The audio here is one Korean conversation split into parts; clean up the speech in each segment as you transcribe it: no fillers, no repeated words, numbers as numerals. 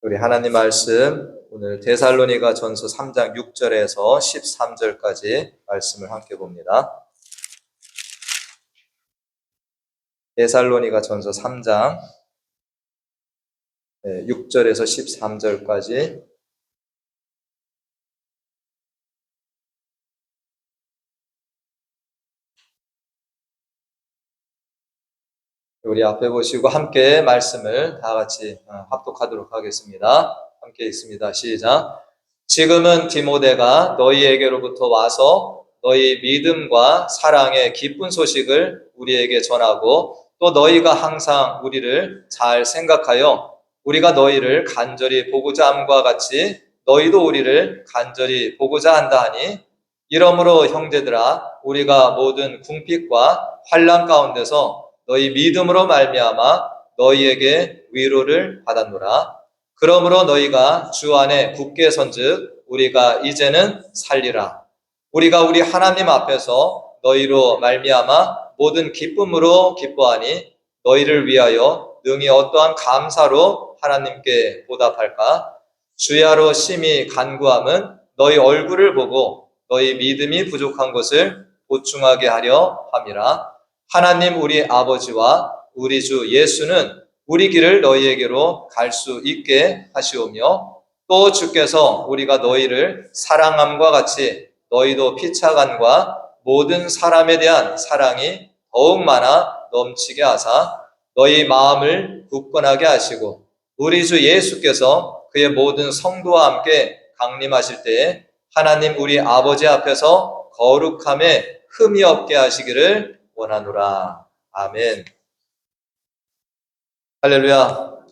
우리 하나님 말씀 오늘 데살로니가 전서 3장 6절에서 13절까지 말씀을 함께 봅니다. 데살로니가 전서 3장 6절에서 13절까지 우리 앞에 보시고 함께 말씀을 다 같이 합독하도록 하겠습니다. 함께 읽습니다. 시작. 지금은 디모데가 너희에게로부터 와서 너희 믿음과 사랑의 기쁜 소식을 우리에게 전하고 또 너희가 항상 우리를 잘 생각하여 우리가 너희를 간절히 보고자 함과 같이 너희도 우리를 간절히 보고자 한다 하니 이러므로 형제들아 우리가 모든 궁핍과 환난 가운데서 너희 믿음으로 말미암아 너희에게 위로를 받았노라. 그러므로 너희가 주 안에 굳게 선즉 우리가 이제는 살리라. 우리가 우리 하나님 앞에서 너희로 말미암아 모든 기쁨으로 기뻐하니 너희를 위하여 능히 어떠한 감사로 하나님께 보답할까? 주야로 심히 간구함은 너희 얼굴을 보고 너희 믿음이 부족한 것을 보충하게 하려 함이라. 하나님 우리 아버지와 우리 주 예수는 우리 길을 너희에게로 갈 수 있게 하시오며 또 주께서 우리가 너희를 사랑함과 같이 너희도 피차간과 모든 사람에 대한 사랑이 더욱 많아 넘치게 하사 너희 마음을 굳건하게 하시고 우리 주 예수께서 그의 모든 성도와 함께 강림하실 때에 하나님 우리 아버지 앞에서 거룩함에 흠이 없게 하시기를 원하노라. 아멘. 할렐루야.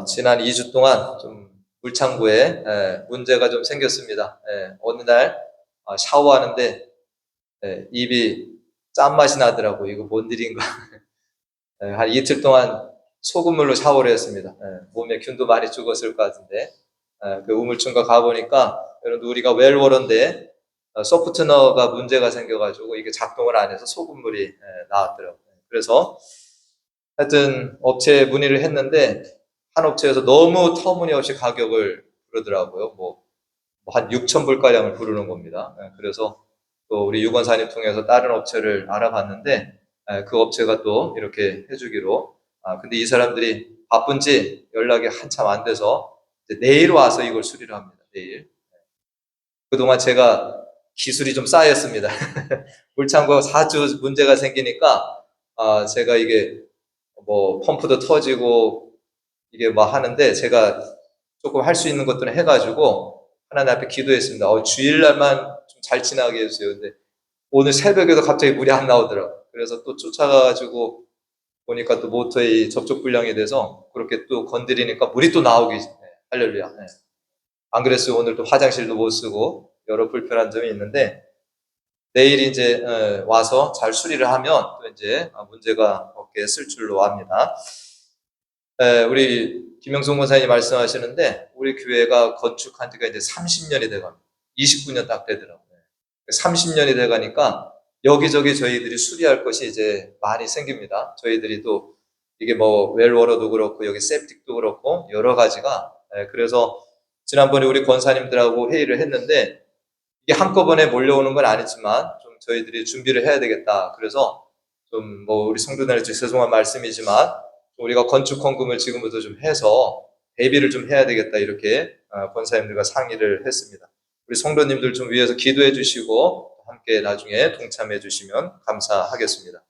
지난 2주 동안 좀 물창고에 문제가 좀 생겼습니다. 어느 날 샤워하는데 입이 짠맛이 나더라고요. 이거 뭔 일인가. 한 이틀 동안 소금물로 샤워를 했습니다. 몸에 균도 많이 죽었을 것 같은데 그 우물충과 가보니까 여러분 우리가 웰워러인데 소프트너가 문제가 생겨가지고 이게 작동을 안 해서 소금물이 나왔더라고요. 그래서 하여튼 업체에 문의를 했는데 한 업체에서 너무 터무니없이 가격을 부르더라고요. 한 6천 불가량을 부르는 겁니다. 그래서 또 우리 유건사님 통해서 다른 업체를 알아봤는데 그 업체가 또 이렇게 해주기로. 근데 이 사람들이 바쁜지 연락이 한참 안 돼서 내일 와서 이걸 수리를 합니다. 내일. 그동안 제가 기술이 좀 쌓였습니다. 물창고 4주 문제가 생기니까 제가 이게 펌프도 터지고 이게 하는데 제가 조금 할 수 있는 것들은 해가지고 하나님 앞에 기도했습니다. 주일날만 좀 잘 지나게 해주세요. 근데 오늘 새벽에도 갑자기 물이 안 나오더라고요. 그래서 또 쫓아가가지고 보니까 또 모터에 접촉 불량이 돼서 그렇게 또 건드리니까 물이 또 나오기. 할렐루야. 안 그랬으면 오늘 또 화장실도 못 쓰고 여러 불편한 점이 있는데 내일 이제 와서 잘 수리를 하면 또 이제 문제가 없게 쓸 줄로 압니다. 우리 김영성 권사님이 말씀하시는데 우리 교회가 건축한 지가 이제 30년이 돼갑니다. 29년 딱 되더라고요. 30년이 돼가니까 여기저기 저희들이 수리할 것이 이제 많이 생깁니다. 저희들이 또 이게 웰워러도 그렇고 여기 세프틱도 그렇고 여러 가지가. 그래서 지난번에 우리 권사님들하고 회의를 했는데 이게 한꺼번에 몰려오는 건 아니지만 좀 저희들이 준비를 해야 되겠다. 그래서 좀 우리 성도들한테 죄송한 말씀이지만 우리가 건축 헌금을 지금부터 좀 해서 대비를 좀 해야 되겠다. 이렇게 권사님들과 상의를 했습니다. 우리 성도님들 좀 위해서 기도해 주시고 함께 나중에 동참해 주시면 감사하겠습니다.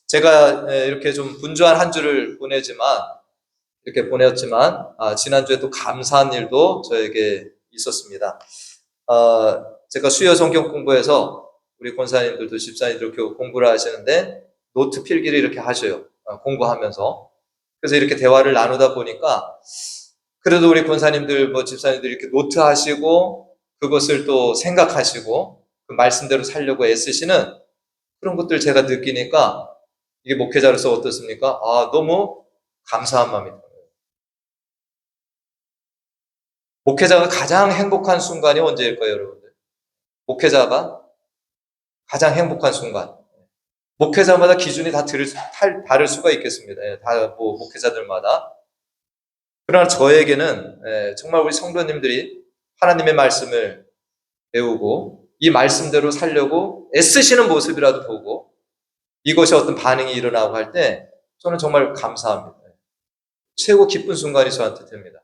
제가 이렇게 좀 분주한 한 주를 이렇게 보냈지만 지난주에 또 감사한 일도 저에게 있었습니다. 제가 수요 성경 공부해서 우리 권사님들도 집사님들 이렇게 공부를 하시는데 노트 필기를 이렇게 하셔요. 공부하면서. 그래서 이렇게 대화를 나누다 보니까 그래도 우리 권사님들 집사님들 이렇게 노트 하시고 그것을 또 생각하시고 그 말씀대로 살려고 애쓰시는 그런 것들 제가 느끼니까 이게 목회자로서 어떻습니까? 너무 감사한 마음이 들어요. 목회자가 가장 행복한 순간이 언제일까요, 여러분들? 목회자가 가장 행복한 순간. 목회자마다 기준이 다 다를 수가 있겠습니다. 다 목회자들마다. 그러나 저에게는 정말 우리 성도님들이 하나님의 말씀을 배우고 이 말씀대로 살려고 애쓰시는 모습이라도 보고 이것이 어떤 반응이 일어나고 할 때 저는 정말 감사합니다. 최고 기쁜 순간이 저한테 됩니다.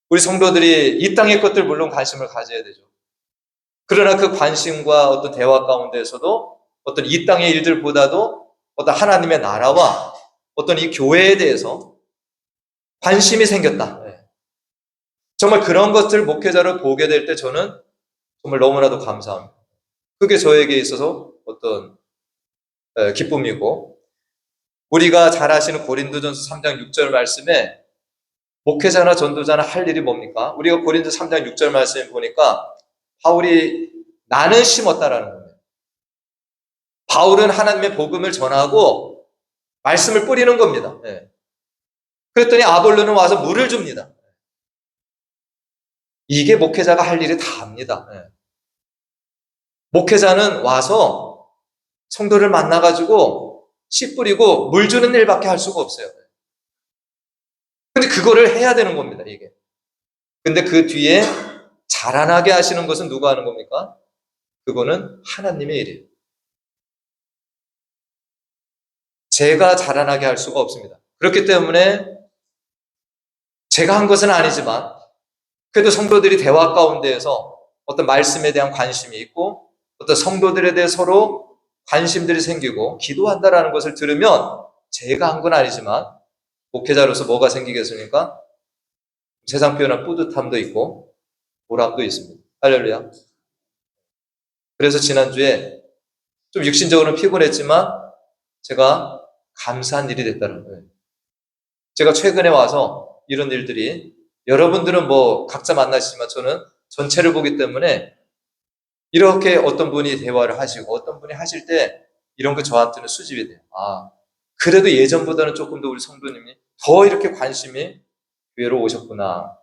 우리 성도들이 이 땅의 것들 물론 관심을 가져야 되죠. 그러나 그 관심과 어떤 대화 가운데에서도 어떤 이 땅의 일들보다도 어떤 하나님의 나라와 어떤 이 교회에 대해서 관심이 생겼다. 정말 그런 것들 목회자를 보게 될 때 저는 정말 너무나도 감사합니다. 그게 저에게 있어서 어떤 기쁨이고, 우리가 잘 아시는 고린도전서 3장 6절 말씀에 목회자나 전도자나 할 일이 뭡니까? 우리가 고린도 3장 6절 말씀에 보니까 바울이 나는 심었다라는 겁니다. 바울은 하나님의 복음을 전하고 말씀을 뿌리는 겁니다. 그랬더니 아볼로는 와서 물을 줍니다. 이게 목회자가 할 일이 다입니다. 목회자는 와서 성도를 만나가지고 씨 뿌리고 물 주는 일밖에 할 수가 없어요. 근데 그거를 해야 되는 겁니다, 이게. 근데 그 뒤에 자라나게 하시는 것은 누가 하는 겁니까? 그거는 하나님의 일이에요. 제가 자라나게 할 수가 없습니다. 그렇기 때문에 제가 한 것은 아니지만 그래도 성도들이 대화 가운데에서 어떤 말씀에 대한 관심이 있고 어떤 성도들에 대해 서로 관심들이 생기고 기도한다라는 것을 들으면 제가 한 건 아니지만 목회자로서 뭐가 생기겠습니까? 세상 표현한 뿌듯함도 있고 보람도 있습니다. 할렐루야. 그래서 지난주에 좀 육신적으로는 피곤했지만 제가 감사한 일이 됐다는 거예요. 제가 최근에 와서 이런 일들이 여러분들은 뭐 각자 만나시지만 저는 전체를 보기 때문에 이렇게 어떤 분이 대화를 하시고 어떤 분이 하실 때 이런 게 저한테는 수집이 돼요. 아, 그래도 예전보다는 조금 더 우리 성도님이 더 이렇게 관심이 교회로 오셨구나.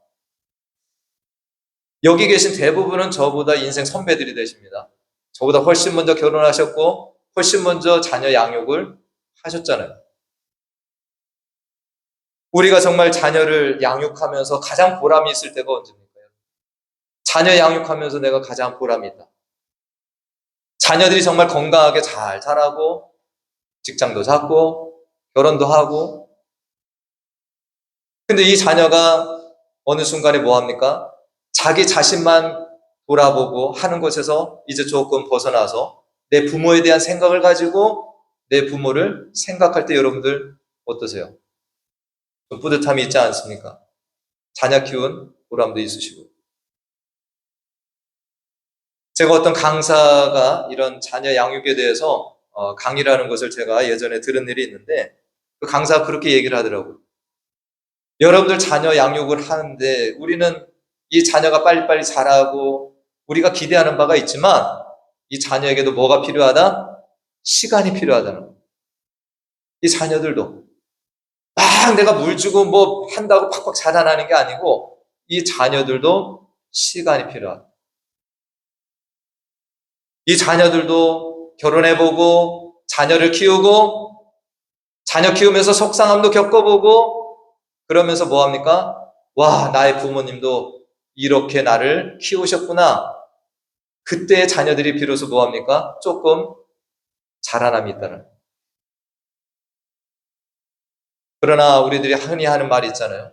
여기 계신 대부분은 저보다 인생 선배들이 되십니다. 저보다 훨씬 먼저 결혼하셨고 훨씬 먼저 자녀 양육을 하셨잖아요. 우리가 정말 자녀를 양육하면서 가장 보람이 있을 때가 언제입니까? 자녀 양육하면서 내가 가장 보람이 있다. 자녀들이 정말 건강하게 잘 자라고 직장도 잡고 결혼도 하고, 근데 이 자녀가 어느 순간에 뭐 합니까? 자기 자신만 돌아보고 하는 것에서 이제 조금 벗어나서 내 부모에 대한 생각을 가지고 내 부모를 생각할 때 여러분들 어떠세요? 좀 뿌듯함이 있지 않습니까? 자녀 키운 보람도 있으시고. 제가 어떤 강사가 이런 자녀 양육에 대해서 강의를 하는 것을 제가 예전에 들은 일이 있는데 그 강사가 그렇게 얘기를 하더라고요. 여러분들 자녀 양육을 하는데 우리는 이 자녀가 빨리빨리 자라고 우리가 기대하는 바가 있지만 이 자녀에게도 뭐가 필요하다? 시간이 필요하다는 거예요. 이 자녀들도 막 내가 물 주고 뭐 한다고 팍팍 자라나는 게 아니고 이 자녀들도 시간이 필요하다. 이 자녀들도 결혼해보고 자녀를 키우고 자녀 키우면서 속상함도 겪어보고 그러면서 뭐합니까? 와, 나의 부모님도 이렇게 나를 키우셨구나. 그때 자녀들이 비로소 뭐합니까? 조금 자라남이 있다는. 그러나 우리들이 흔히 하는 말이 있잖아요.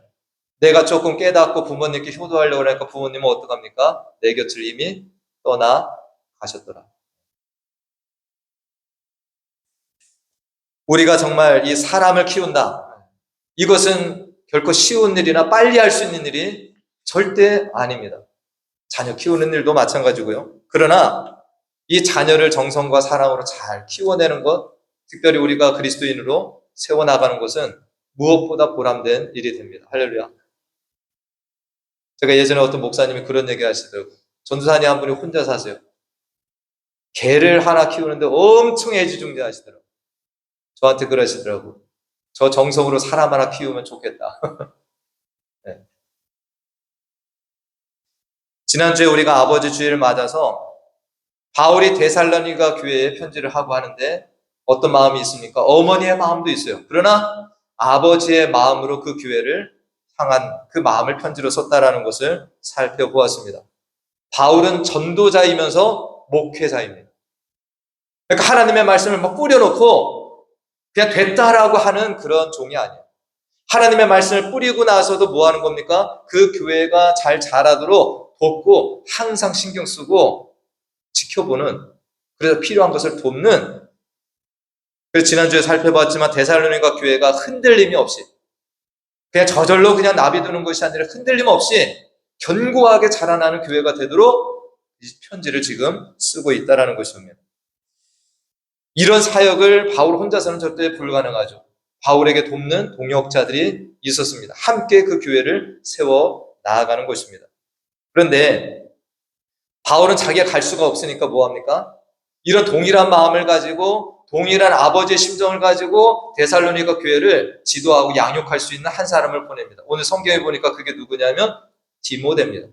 내가 조금 깨닫고 부모님께 효도하려고 하니까 부모님은 어떡합니까? 내 곁을 이미 떠나 가셨더라. 우리가 정말 이 사람을 키운다. 이것은 결코 쉬운 일이나 빨리 할 수 있는 일이 절대 아닙니다. 자녀 키우는 일도 마찬가지고요. 그러나 이 자녀를 정성과 사랑으로 잘 키워내는 것, 특별히 우리가 그리스도인으로 세워나가는 것은 무엇보다 보람된 일이 됩니다. 할렐루야. 제가 예전에 어떤 목사님이 그런 얘기 하시더라고요. 전도사님 한 분이 혼자 사세요. 개를 하나 키우는데 엄청 애지중지하시더라고요. 저한테 그러시더라고요. 저 정성으로 사람 하나 키우면 좋겠다. 네. 지난주에 우리가 아버지 주일을 맞아서 바울이 데살로니가 교회에 편지를 하고 하는데 어떤 마음이 있습니까? 어머니의 마음도 있어요. 그러나 아버지의 마음으로 그 교회를 향한 그 마음을 편지로 썼다라는 것을 살펴보았습니다. 바울은 전도자이면서 목회자입니다. 그러니까 하나님의 말씀을 막 뿌려놓고 그냥 됐다라고 하는 그런 종이 아니에요. 하나님의 말씀을 뿌리고 나서도 뭐 하는 겁니까? 그 교회가 잘 자라도록 돕고 항상 신경 쓰고 지켜보는, 그래서 필요한 것을 돕는, 그래서 지난주에 살펴봤지만 데살로니가 교회가 흔들림이 없이 그냥 저절로 그냥 나비두는 것이 아니라 흔들림 없이 견고하게 자라나는 교회가 되도록 이 편지를 지금 쓰고 있다는 것입니다. 이런 사역을 바울 혼자서는 절대 불가능하죠. 바울에게 돕는 동역자들이 있었습니다. 함께 그 교회를 세워 나아가는 것입니다. 그런데 바울은 자기가 갈 수가 없으니까 뭐합니까? 이런 동일한 마음을 가지고 동일한 아버지의 심정을 가지고 데살로니가 교회를 지도하고 양육할 수 있는 한 사람을 보냅니다. 오늘 성경에 보니까 그게 누구냐면 디모데입니다.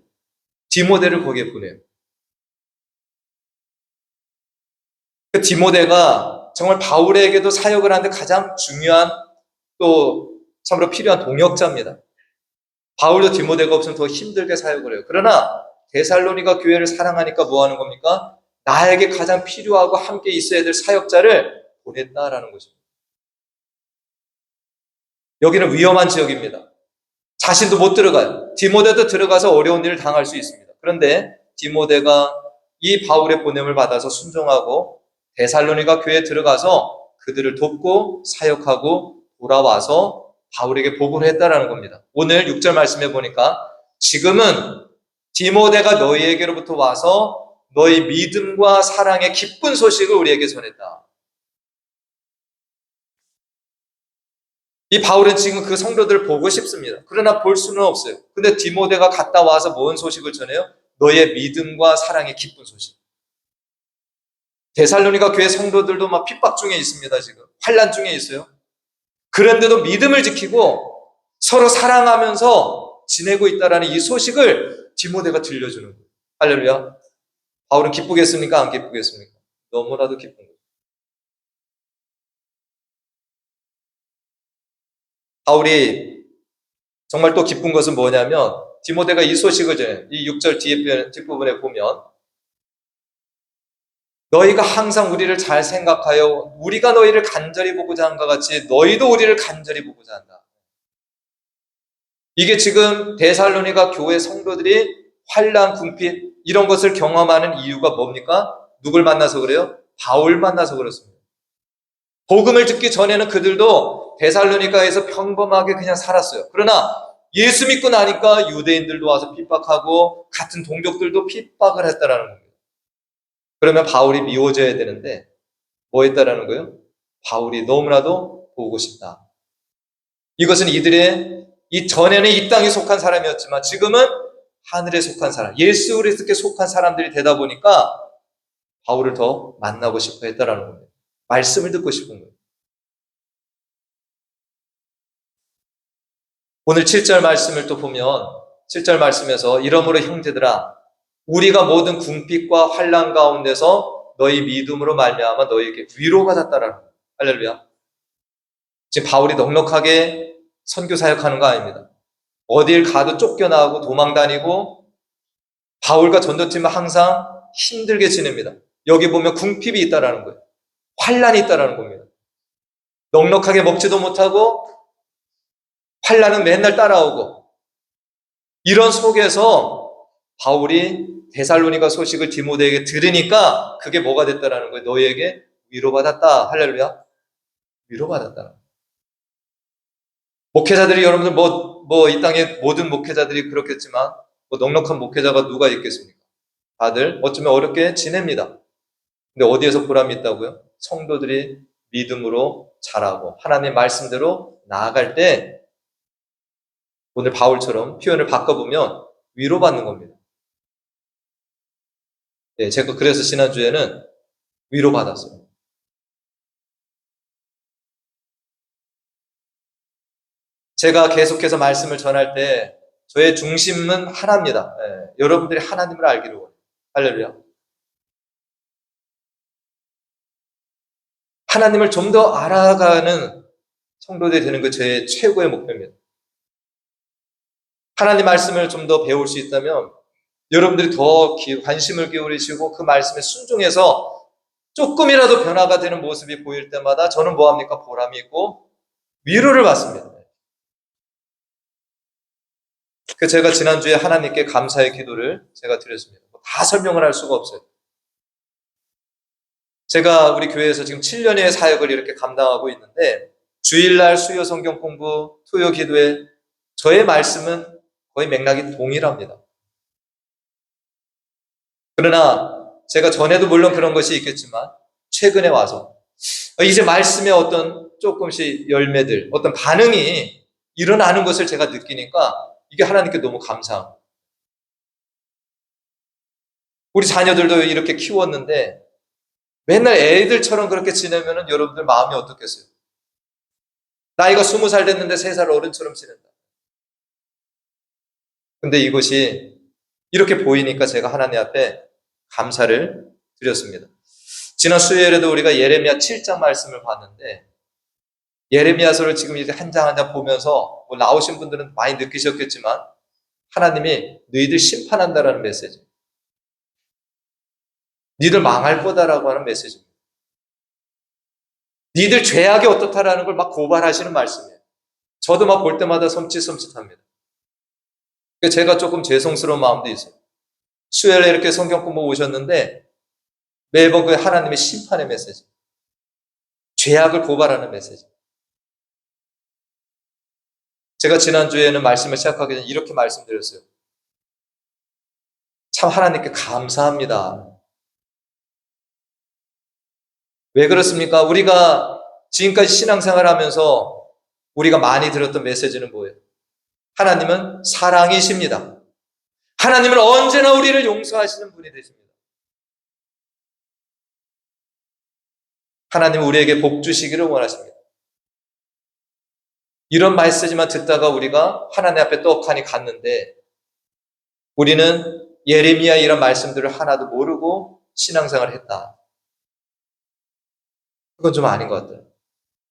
디모데를 거기에 보내요. 그 디모데가 정말 바울에게도 사역을 하는데 가장 중요한, 또 참으로 필요한 동역자입니다. 바울도 디모데가 없으면 더 힘들게 사역을 해요. 그러나 데살로니가 교회를 사랑하니까 뭐 하는 겁니까? 나에게 가장 필요하고 함께 있어야 될 사역자를 보냈다라는 것입니다. 여기는 위험한 지역입니다. 자신도 못 들어가요. 디모데도 들어가서 어려운 일을 당할 수 있습니다. 그런데 디모데가 이 바울의 보냄을 받아서 순종하고 데살로니가 교회에 들어가서 그들을 돕고 사역하고 돌아와서 바울에게 보고를 했다라는 겁니다. 오늘 6절 말씀해 보니까 지금은 디모데가 너희에게로부터 와서 너희 믿음과 사랑의 기쁜 소식을 우리에게 전했다. 이 바울은 지금 그 성도들을 보고 싶습니다. 그러나 볼 수는 없어요. 근데 디모데가 갔다 와서 뭔 소식을 전해요? 너의 믿음과 사랑의 기쁜 소식. 데살로니가 교회 성도들도 막 핍박 중에 있습니다. 지금 환난 중에 있어요. 그런데도 믿음을 지키고 서로 사랑하면서 지내고 있다라는 이 소식을 디모데가 들려주는 거예요. 할렐루야. 바울은 기쁘겠습니까? 안 기쁘겠습니까? 너무나도 기쁜 거예요. 바울이 정말 또 기쁜 것은 뭐냐면 디모데가 이 소식을 전해, 이 6절 뒷부분에 보면 너희가 항상 우리를 잘 생각하여 우리가 너희를 간절히 보고자 한것 같이 너희도 우리를 간절히 보고자 한다. 이게 지금 데살로니가 교회 성도들이 환난, 궁핍 이런 것을 경험하는 이유가 뭡니까? 누굴 만나서 그래요? 바울 만나서 그렇습니다. 복음을 듣기 전에는 그들도 데살로니가에서 평범하게 그냥 살았어요. 그러나 예수 믿고 나니까 유대인들도 와서 핍박하고 같은 동족들도 핍박을 했다라는 겁니다. 그러면 바울이 미워져야 되는데 뭐 했다라는 거예요? 바울이 너무나도 보고 싶다. 이것은 이들의 이 전에는 이 땅에 속한 사람이었지만 지금은 하늘에 속한 사람, 예수 그리스도께 속한 사람들이 되다 보니까 바울을 더 만나고 싶어 했다라는 겁니다. 말씀을 듣고 싶은 거예요. 오늘 7절 말씀을 또 보면 7절 말씀에서 이러므로 형제들아 우리가 모든 궁핍과 환난 가운데서 너희 믿음으로 말미암아 너희에게 위로받았다라는 거예요. 할렐루야. 지금 바울이 넉넉하게 선교 사역하는 거 아닙니다. 어딜 가도 쫓겨나고 도망다니고 바울과 전도팀은 항상 힘들게 지냅니다. 여기 보면 궁핍이 있다라는 거예요. 환난이 있다라는 겁니다. 넉넉하게 먹지도 못하고 환난은 맨날 따라오고 이런 속에서 바울이 데살로니가 소식을 디모데에게 들으니까 그게 뭐가 됐다라는 거예요. 너희에게 위로받았다. 할렐루야. 위로받았다는 거예요. 목회자들이 여러분들 이 땅의 모든 목회자들이 그렇겠지만 넉넉한 목회자가 누가 있겠습니까? 다들 어쩌면 어렵게 지냅니다. 근데 어디에서 보람이 있다고요? 성도들이 믿음으로 자라고 하나님의 말씀대로 나아갈 때 오늘 바울처럼 표현을 바꿔보면 위로받는 겁니다. 네, 제가 그래서 지난주에는 위로받았어요. 제가 계속해서 말씀을 전할 때 저의 중심은 하나입니다. 네, 여러분들이 하나님을 알기를 원해요. 할렐루야. 하나님을 좀 더 알아가는 성도들이 되는 게 제 최고의 목표입니다. 하나님 말씀을 좀 더 배울 수 있다면 여러분들이 더 관심을 기울이시고 그 말씀에 순종해서 조금이라도 변화가 되는 모습이 보일 때마다 저는 뭐합니까? 보람이 있고 위로를 받습니다. 그 제가 지난주에 하나님께 감사의 기도를 제가 드렸습니다. 다 설명을 할 수가 없어요. 제가 우리 교회에서 지금 7년의 사역을 이렇게 감당하고 있는데 주일날 수요 성경 공부, 토요 기도회 저의 말씀은 거의 맥락이 동일합니다. 그러나 제가 전에도 물론 그런 것이 있겠지만 최근에 와서 이제 말씀의 어떤 조금씩 열매들, 어떤 반응이 일어나는 것을 제가 느끼니까 이게 하나님께 너무 감사합니다. 우리 자녀들도 이렇게 키웠는데 맨날 애들처럼 그렇게 지내면 여러분들 마음이 어떻겠어요? 나이가 20살 됐는데 3살 어른처럼 지낸다. 근데 이것이 이렇게 보이니까 제가 하나님 앞에 감사를 드렸습니다. 지난 수요일에도 우리가 예레미야 7장 말씀을 봤는데 예레미야서를 지금 이제 한 장 한 장 보면서 나오신 분들은 많이 느끼셨겠지만 하나님이 너희들 심판한다라는 메시지, 니들 망할 거다라고 하는 메시지입니다. 니들 죄악이 어떻다라는 걸 막 고발하시는 말씀이에요. 저도 막 볼 때마다 섬찟섬찟합니다. 제가 조금 죄송스러운 마음도 있어요. 수요일에 이렇게 성경 공부 오셨는데 매번 그 하나님의 심판의 메시지, 죄악을 고발하는 메시지. 제가 지난주에는 말씀을 시작하기 전에 이렇게 말씀드렸어요. 참 하나님께 감사합니다. 왜 그렇습니까? 우리가 지금까지 신앙생활 하면서 우리가 많이 들었던 메시지는 뭐예요? 하나님은 사랑이십니다. 하나님은 언제나 우리를 용서하시는 분이 되십니다. 하나님은 우리에게 복 주시기를 원하십니다. 이런 메시지만 듣다가 우리가 하나님 앞에 떡하니 갔는데 우리는 예레미야 이런 말씀들을 하나도 모르고 신앙생활을 했다. 그건 좀 아닌 것 같아요.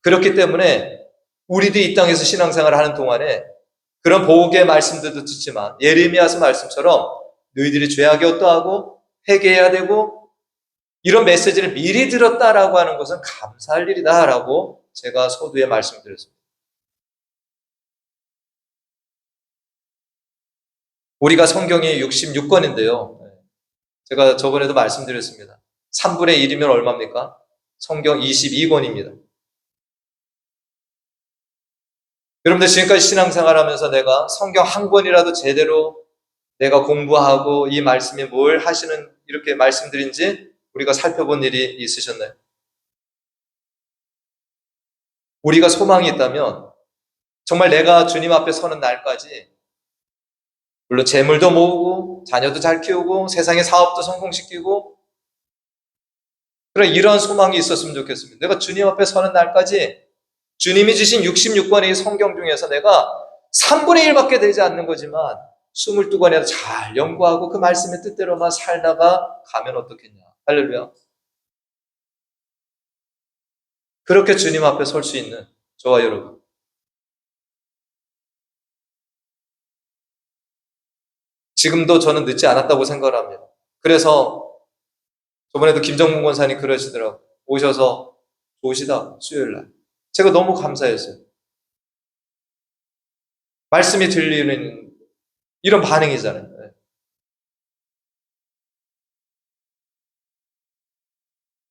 그렇기 때문에 우리도 이 땅에서 신앙생활을 하는 동안에 그런 복의 말씀들도 듣지만 예레미야서 말씀처럼 너희들이 죄악이 어떠하고 회개해야 되고 이런 메시지를 미리 들었다라고 하는 것은 감사할 일이다라고 제가 서두에 말씀드렸습니다. 우리가 성경이 66권인데요. 제가 저번에도 말씀드렸습니다. 3분의 1이면 얼마입니까? 성경 22권입니다. 여러분들 지금까지 신앙생활 하면서 내가 성경 한 권이라도 제대로 내가 공부하고 이 말씀이 뭘 하시는 이렇게 말씀드린지 우리가 살펴본 일이 있으셨나요? 우리가 소망이 있다면 정말 내가 주님 앞에 서는 날까지 물론 재물도 모으고 자녀도 잘 키우고 세상의 사업도 성공시키고 그래 이러한 소망이 있었으면 좋겠습니다. 내가 주님 앞에 서는 날까지 주님이 주신 66권의 성경 중에서 내가 3분의 1밖에 되지 않는 거지만 22권이라도 잘 연구하고 그 말씀의 뜻대로만 살다가 가면 어떻겠냐. 할렐루야. 그렇게 주님 앞에 설 수 있는 저와 여러분. 지금도 저는 늦지 않았다고 생각을 합니다. 그래서 저번에도 김정문 권사님 그러시더라고요. 오셔서 좋으시다, 수요일날. 제가 너무 감사했어요. 말씀이 들리는 이런 반응이잖아요.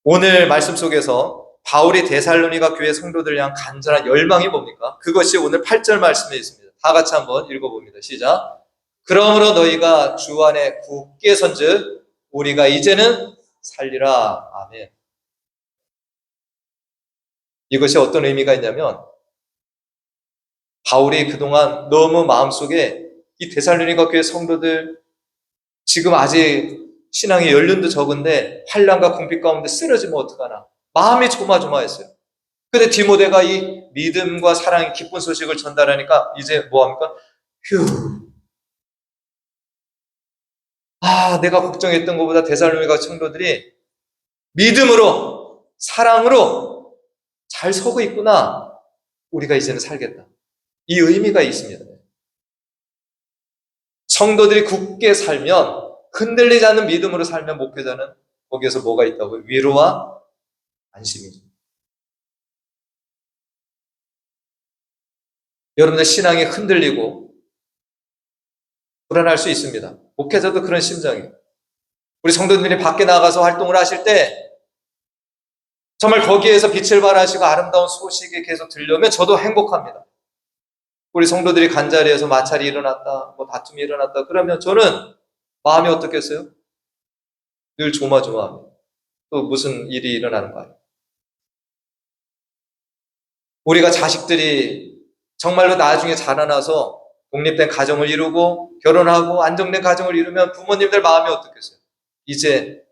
오늘 말씀 속에서 바울이 데살로니가 교회 성도들 향한 간절한 열망이 뭡니까? 그것이 오늘 8절 말씀에 있습니다. 다 같이 한번 읽어봅니다. 시작. 그러므로 너희가 주 안에 굳게 선즉 우리가 이제는 살리라. 아멘. 이것이 어떤 의미가 있냐면 바울이 그동안 너무 마음속에 이 데살로니가 교회 성도들 지금 아직 신앙의 연륜도 적은데 환난과 궁핍 가운데 쓰러지면 어떡하나 마음이 조마조마했어요. 근데 디모데가 이 믿음과 사랑의 기쁜 소식을 전달하니까 이제 뭐합니까? 휴. 내가 걱정했던 것보다 데살로니가 성도들이 믿음으로 사랑으로 잘 서고 있구나. 우리가 이제는 살겠다. 이 의미가 있습니다. 성도들이 굳게 살면, 흔들리지 않는 믿음으로 살면 목회자는 거기에서 뭐가 있다고요? 위로와 안심이죠. 여러분의 신앙이 흔들리고 불안할 수 있습니다. 목회자도 그런 심정이에요. 우리 성도들이 밖에 나가서 활동을 하실 때 정말 거기에서 빛을 발하시고 아름다운 소식이 계속 들려오면 저도 행복합니다. 우리 성도들이 간자리에서 마찰이 일어났다, 뭐 다툼이 일어났다, 그러면 저는 마음이 어떻겠어요? 늘 조마조마합니다. 또 무슨 일이 일어나는 거예요? 우리가 자식들이 정말로 나중에 자라나서 독립된 가정을 이루고 결혼하고 안정된 가정을 이루면 부모님들 마음이 어떻겠어요? 이제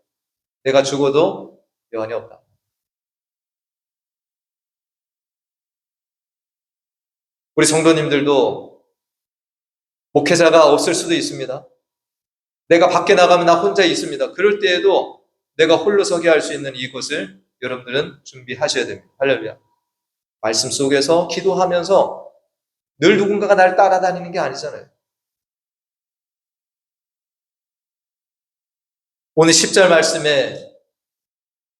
내가 죽어도 여한이 없다. 우리 성도님들도 목회자가 없을 수도 있습니다. 내가 밖에 나가면 나 혼자 있습니다. 그럴 때에도 내가 홀로 서게 할 수 있는 이곳을 여러분들은 준비하셔야 됩니다. 할렐루야. 말씀 속에서 기도하면서 늘 누군가가 날 따라다니는 게 아니잖아요. 오늘 10절 말씀에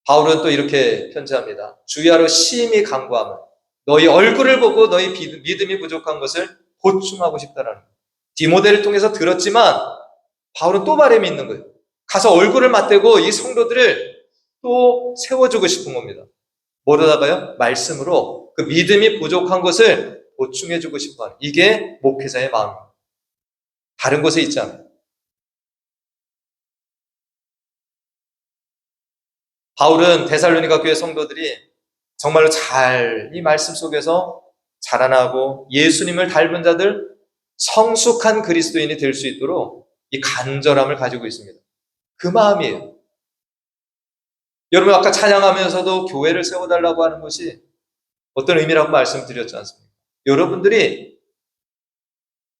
바울은 또 이렇게 편지합니다. 주야로 심히 간구하며 너희 얼굴을 보고 너희 믿음이 부족한 것을 보충하고 싶다라는 거예요. 디모데를 통해서 들었지만 바울은 또 바람이 있는 거예요. 가서 얼굴을 맞대고 이 성도들을 또 세워주고 싶은 겁니다. 뭐로다가요? 말씀으로 그 믿음이 부족한 것을 보충해주고 싶어하는, 이게 목회자의 마음입니다. 다른 곳에 있지 않아요. 바울은 데살로니가 교회 성도들이 정말로 잘 이 말씀 속에서 자라나고 예수님을 닮은 자들, 성숙한 그리스도인이 될 수 있도록 이 간절함을 가지고 있습니다. 그 마음이에요. 여러분 아까 찬양하면서도 교회를 세워달라고 하는 것이 어떤 의미라고 말씀드렸지 않습니까? 여러분들이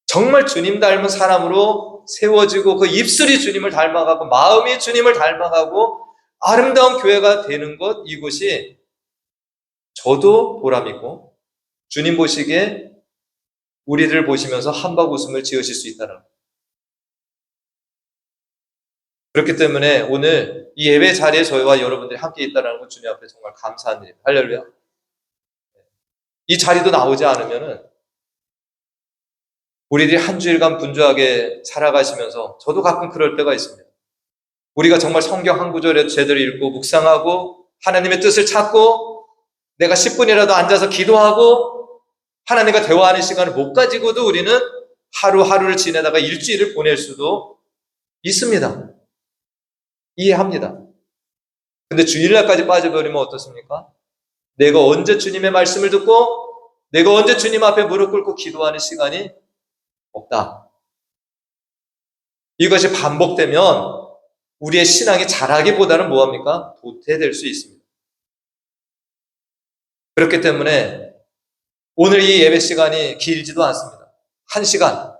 정말 주님 닮은 사람으로 세워지고 그 입술이 주님을 닮아가고 마음이 주님을 닮아가고 아름다운 교회가 되는 것, 이것이 저도 보람이고 주님 보시기에 우리를 보시면서 한박 웃음을 지으실 수 있다는 것. 그렇기 때문에 오늘 이 예배 자리에 저희와 여러분들이 함께 있다는 것 주님 앞에 정말 감사한 일입니다. 할렐루야. 이 자리도 나오지 않으면은 우리들이 한 주일간 분주하게 살아가시면서 저도 가끔 그럴 때가 있습니다. 우리가 정말 성경 한 구절에 제대로 읽고 묵상하고 하나님의 뜻을 찾고 내가 10분이라도 앉아서 기도하고 하나님과 대화하는 시간을 못 가지고도 우리는 하루하루를 지내다가 일주일을 보낼 수도 있습니다. 이해합니다. 근데 주일날까지 빠져버리면 어떻습니까? 내가 언제 주님의 말씀을 듣고 내가 언제 주님 앞에 무릎 꿇고 기도하는 시간이 없다. 이것이 반복되면 우리의 신앙이 자라기보다는 뭐합니까? 도태될 수 있습니다. 그렇기 때문에 오늘 이 예배 시간이 길지도 않습니다. 1시간.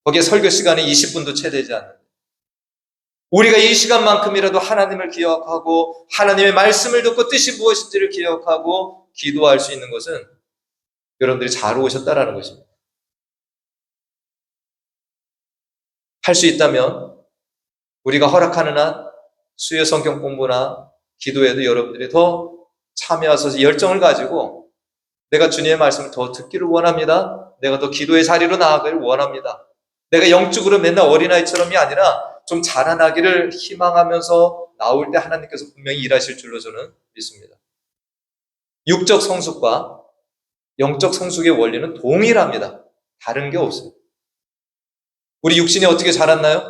거기에 설교 시간이 20분도 채 되지 않는. 우리가 이 시간만큼이라도 하나님을 기억하고 하나님의 말씀을 듣고 뜻이 무엇인지를 기억하고 기도할 수 있는 것은 여러분들이 잘 오셨다라는 것입니다. 할 수 있다면 우리가 허락하는 한 수요 성경 공부나 기도에도 여러분들이 더 참여하셔서 열정을 가지고 내가 주님의 말씀을 더 듣기를 원합니다. 내가 더 기도의 자리로 나아가기를 원합니다. 내가 영적으로 맨날 어린아이처럼이 아니라 좀 자라나기를 희망하면서 나올 때 하나님께서 분명히 일하실 줄로 저는 믿습니다. 육적 성숙과 영적 성숙의 원리는 동일합니다. 다른 게 없어요. 우리 육신이 어떻게 자랐나요?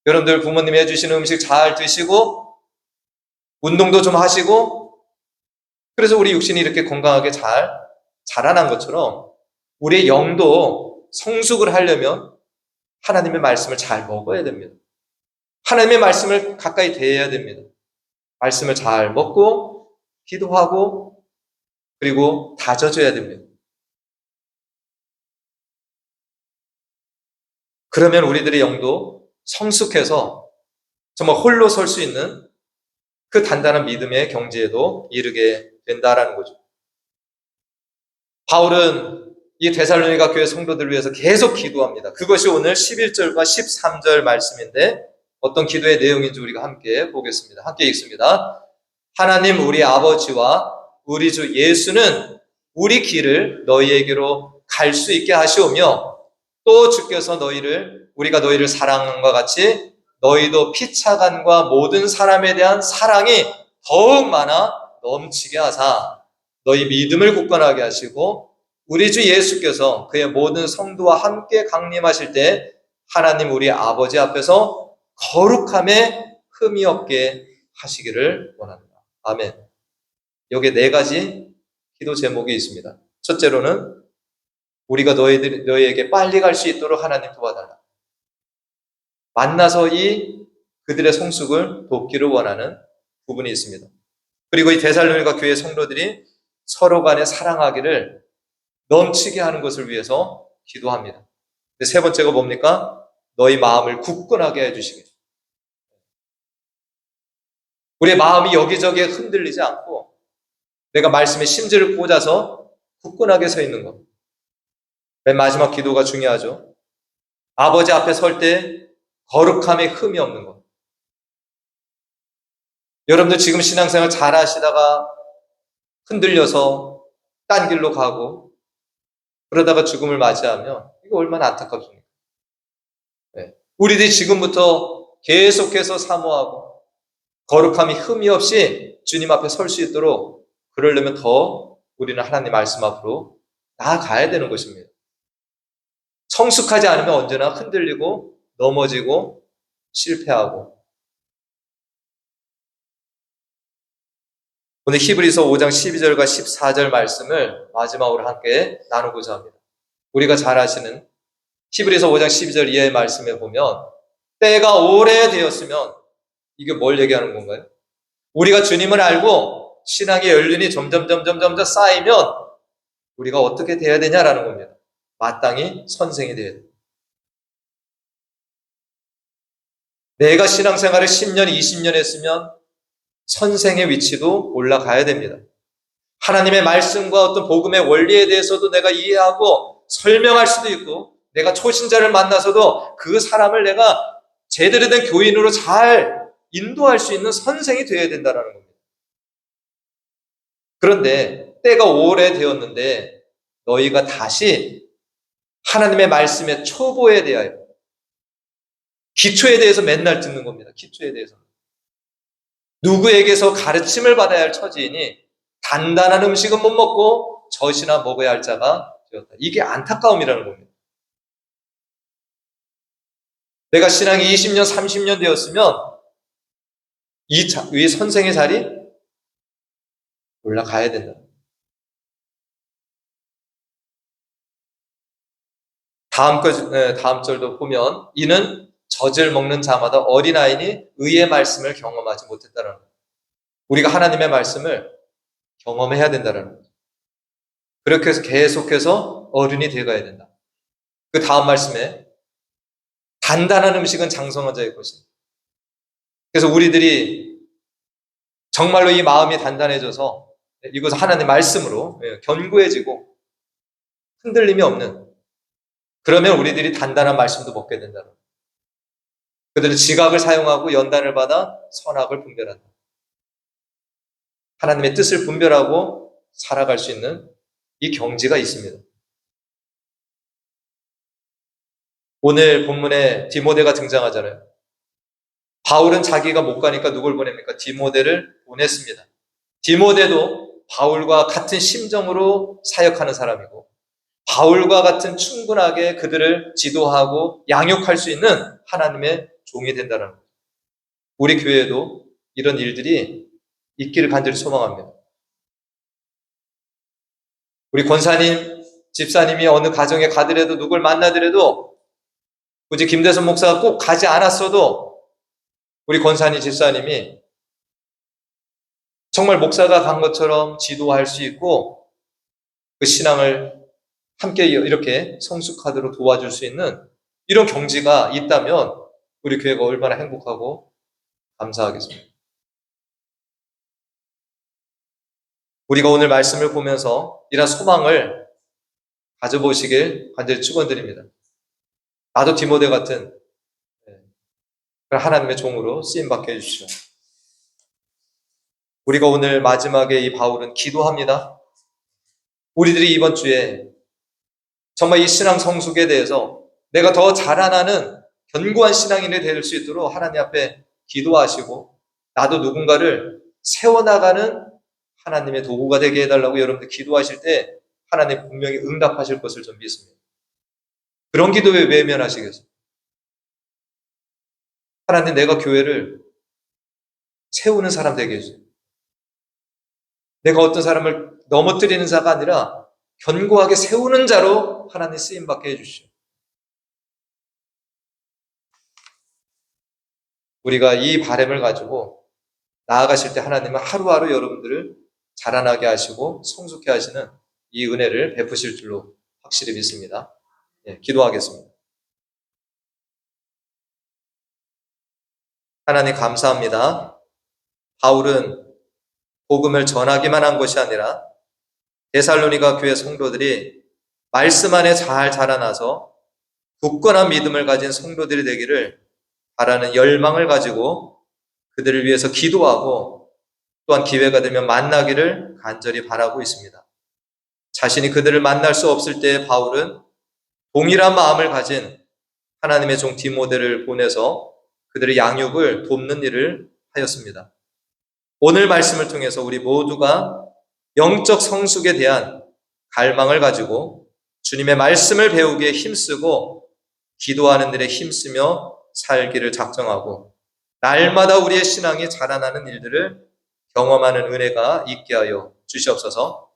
여러분들 부모님이 해주시는 음식 잘 드시고 운동도 좀 하시고 그래서 우리 육신이 이렇게 건강하게 잘 자라난 것처럼 우리의 영도 성숙을 하려면 하나님의 말씀을 잘 먹어야 됩니다. 하나님의 말씀을 가까이 대해야 됩니다. 말씀을 잘 먹고 기도하고 그리고 다져줘야 됩니다. 그러면 우리들의 영도 성숙해서 정말 홀로 설 수 있는 그 단단한 믿음의 경지에도 이르게 된다라는 거죠. 바울은 이 데살로니가 교회 성도들을 위해서 계속 기도합니다. 그것이 오늘 11절과 13절 말씀인데 어떤 기도의 내용인지 우리가 함께 보겠습니다. 함께 읽습니다. 하나님 우리 아버지와 우리 주 예수는 우리 길을 너희에게로 갈 수 있게 하시오며 또 주께서 우리가 너희를 사랑하는 것 같이 너희도 피차간과 모든 사람에 대한 사랑이 더욱 많아 넘치게 하사 너희 믿음을 굳건하게 하시고 우리 주 예수께서 그의 모든 성도와 함께 강림하실 때 하나님 우리 아버지 앞에서 거룩함에 흠이 없게 하시기를 원합니다. 아멘. 여기에 4가지 기도 제목이 있습니다. 첫째로는 우리가 너희에게 빨리 갈 수 있도록 하나님 도와달라. 만나서 그들의 성숙을 돕기를 원하는 부분이 있습니다. 그리고 이 데살로니가 교회 성도들이 서로 간에 사랑하기를 넘치게 하는 것을 위해서 기도합니다. 세 번째가 뭡니까? 너희 마음을 굳건하게 해주시길. 우리의 마음이 여기저기에 흔들리지 않고 내가 말씀에 심지를 꽂아서 굳건하게 서 있는 것. 맨 마지막 기도가 중요하죠. 아버지 앞에 설 때 거룩함에 흠이 없는 것. 여러분들 지금 신앙생활 잘 하시다가 흔들려서 딴 길로 가고 그러다가 죽음을 맞이하면 이거 얼마나 안타깝습니까? 네. 우리들이 지금부터 계속해서 사모하고 거룩함이 흠이 없이 주님 앞에 설 수 있도록 그러려면 더 우리는 하나님 말씀 앞으로 나아가야 되는 것입니다. 성숙하지 않으면 언제나 흔들리고 넘어지고 실패하고. 오늘 히브리서 5장 12절과 14절 말씀을 마지막으로 함께 나누고자 합니다. 우리가 잘 아시는 히브리서 5장 12절 이하의 말씀에 보면 때가 오래되었으면 이게 뭘 얘기하는 건가요? 우리가 주님을 알고 신앙의 연륜이 점점 쌓이면 우리가 어떻게 돼야 되냐라는 겁니다. 마땅히 선생이 돼야 돼요. 내가 신앙생활을 10년, 20년 했으면 선생의 위치도 올라가야 됩니다. 하나님의 말씀과 어떤 복음의 원리에 대해서도 내가 이해하고 설명할 수도 있고 내가 초신자를 만나서도 그 사람을 내가 제대로 된 교인으로 잘 인도할 수 있는 선생이 되어야 된다는 겁니다. 그런데 때가 오래되었는데 너희가 다시 하나님의 말씀의 초보에 대하여 기초에 대해서 맨날 듣는 겁니다. 기초에 대해서. 누구에게서 가르침을 받아야 할 처지이니 단단한 음식은 못 먹고 젖이나 먹어야 할 자가 되었다. 이게 안타까움이라는 겁니다. 내가 신앙이 20년, 30년 되었으면 이 선생의 자리 올라가야 된다. 다음 절도 보면 이는 젖을 먹는 자마다 어린아이니 의의 말씀을 경험하지 못했다는 거예요. 우리가 하나님의 말씀을 경험해야 된다는 거죠. 그렇게 해서 계속해서 어른이 되어가야 된다. 그 다음 말씀에 단단한 음식은 장성한 자의 것이다. 그래서 우리들이 정말로 이 마음이 단단해져서 이것을 하나님의 말씀으로 견고해지고 흔들림이 없는, 그러면 우리들이 단단한 말씀도 먹게 된다는 거예요. 그들은 지각을 사용하고 연단을 받아 선악을 분별한다. 하나님의 뜻을 분별하고 살아갈 수 있는 이 경지가 있습니다. 오늘 본문에 디모데가 등장하잖아요. 바울은 자기가 못 가니까 누굴 보냅니까? 디모데를 보냈습니다. 디모데도 바울과 같은 심정으로 사역하는 사람이고 바울과 같은 충분하게 그들을 지도하고 양육할 수 있는 하나님의 종이 된다는 거죠. 우리 교회에도 이런 일들이 있기를 간절히 소망합니다. 우리 권사님, 집사님이 어느 가정에 가더라도 누굴 만나더라도 굳이 김대선 목사가 꼭 가지 않았어도 우리 권사님, 집사님이 정말 목사가 간 것처럼 지도할 수 있고 그 신앙을 함께 이렇게 성숙하도록 도와줄 수 있는 이런 경지가 있다면 우리 교회가 얼마나 행복하고 감사하겠습니까? 우리가 오늘 말씀을 보면서 이런 소망을 가져보시길 간절히 축원드립니다. 나도 디모데 같은 하나님의 종으로 쓰임받게 해주시오. 우리가 오늘 마지막에 이 바울은 기도합니다. 우리들이 이번 주에 정말 이 신앙 성숙에 대해서 내가 더 자라나는 견고한 신앙인이 될 수 있도록 하나님 앞에 기도하시고 나도 누군가를 세워나가는 하나님의 도구가 되게 해달라고 여러분들 기도하실 때 하나님 분명히 응답하실 것을 좀 믿습니다. 그런 기도에 외면하시겠어요? 하나님, 내가 교회를 세우는 사람 되게 해주세요. 내가 어떤 사람을 넘어뜨리는 자가 아니라 견고하게 세우는 자로 하나님 쓰임받게 해주시오. 우리가 이 바람을 가지고 나아가실 때 하나님은 하루하루 여러분들을 자라나게 하시고 성숙해 하시는 이 은혜를 베푸실 줄로 확실히 믿습니다. 기도하겠습니다. 하나님 감사합니다. 바울은 복음을 전하기만 한 것이 아니라 데살로니가 교회 성도들이 말씀 안에 잘 자라나서 굳건한 믿음을 가진 성도들이 되기를 바라는 열망을 가지고 그들을 위해서 기도하고 또한 기회가 되면 만나기를 간절히 바라고 있습니다. 자신이 그들을 만날 수 없을 때 바울은 동일한 마음을 가진 하나님의 종 디모데를 보내서 그들의 양육을 돕는 일을 하였습니다. 오늘 말씀을 통해서 우리 모두가 영적 성숙에 대한 갈망을 가지고 주님의 말씀을 배우기에 힘쓰고 기도하는 일에 힘쓰며 살기를 작정하고 날마다 우리의 신앙이 자라나는 일들을 경험하는 은혜가 있게 하여 주시옵소서.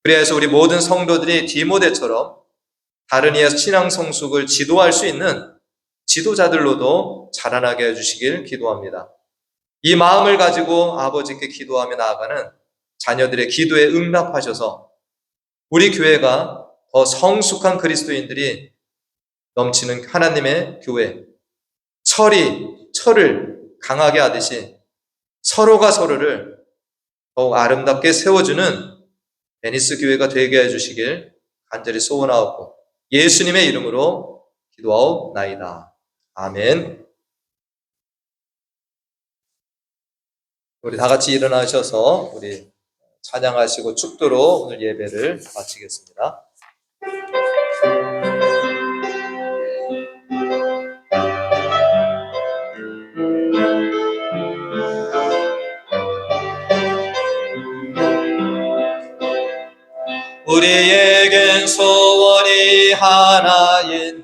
그래서 우리 모든 성도들이 디모데처럼 다른 이의 신앙 성숙을 지도할 수 있는 지도자들로도 자라나게 해주시길 기도합니다. 이 마음을 가지고 아버지께 기도하며 나아가는 자녀들의 기도에 응답하셔서 우리 교회가 더 성숙한 그리스도인들이 넘치는 하나님의 교회, 철을 강하게 하듯이 서로가 서로를 더욱 아름답게 세워주는 베니스 교회가 되게 해주시길 간절히 소원하옵고 예수님의 이름으로 기도하옵나이다. 아멘. 우리 다 같이 일어나셔서 우리 찬양하시고 축도로 오늘 예배를 마치겠습니다. 우리에겐 소원이 하나 있네.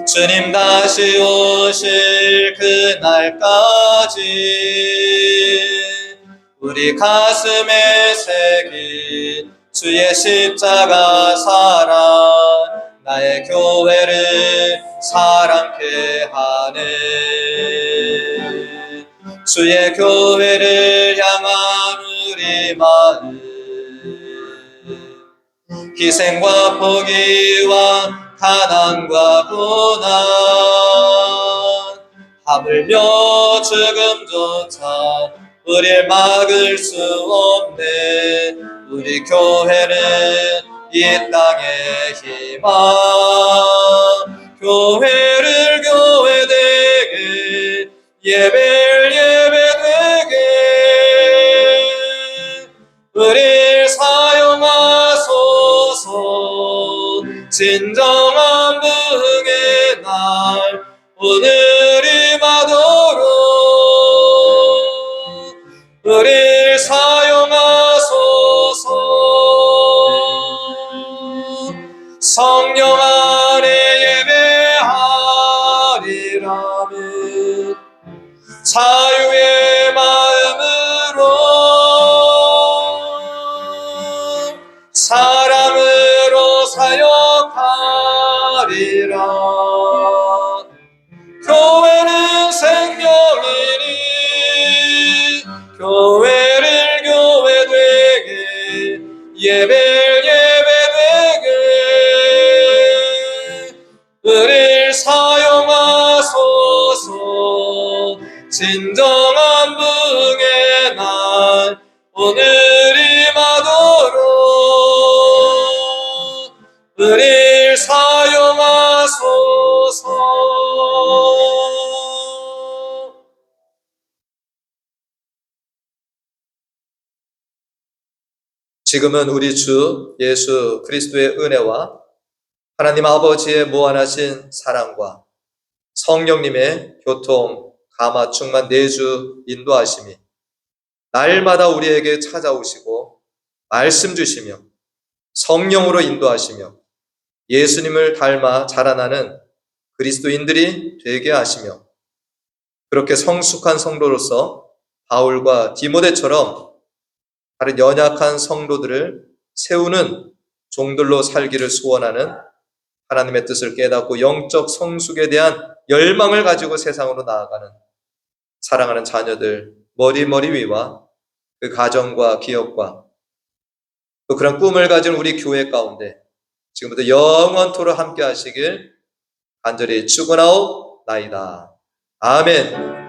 주님 다시 오실 그날까지 우리 가슴에 새긴 주의 십자가 사랑 나의 교회를 사랑케 하네. 주의 교회를 향한 우리 마음 희생과 포기와 가난과 고난 하물며 죽음조차 우릴 막을 수 없네. 우리 교회는 이 땅의 희망 교회를 교회되게 예배를 예배되게 우릴 사용하소서. 진정한 부흥의 날 오늘이 마도록 우릴 사용하소서. 성령 안에 예배하리라면 자유의 마음으로 사랑으로 사역하리라. 교회는 생명이니 교회를 교회되게 예배를 예배되게 우릴 사용하소서. 진정한 부흥의 날 은일 사용하소서. 지금은 우리 주 예수 그리스도의 은혜와 하나님 아버지의 무한하신 사랑과 성령님의 교통, 감화, 충만, 내주, 인도하심이 날마다 우리에게 찾아오시고 말씀 주시며 성령으로 인도하시며 예수님을 닮아 자라나는 그리스도인들이 되게 하시며 그렇게 성숙한 성도로서 바울과 디모데처럼 다른 연약한 성도들을 세우는 종들로 살기를 소원하는 하나님의 뜻을 깨닫고 영적 성숙에 대한 열망을 가지고 세상으로 나아가는 사랑하는 자녀들 머리 위와 그 가정과 기업과 또 그런 꿈을 가진 우리 교회 가운데 지금부터 영원토록 함께 하시길 간절히 축원하옵나이다. 아멘.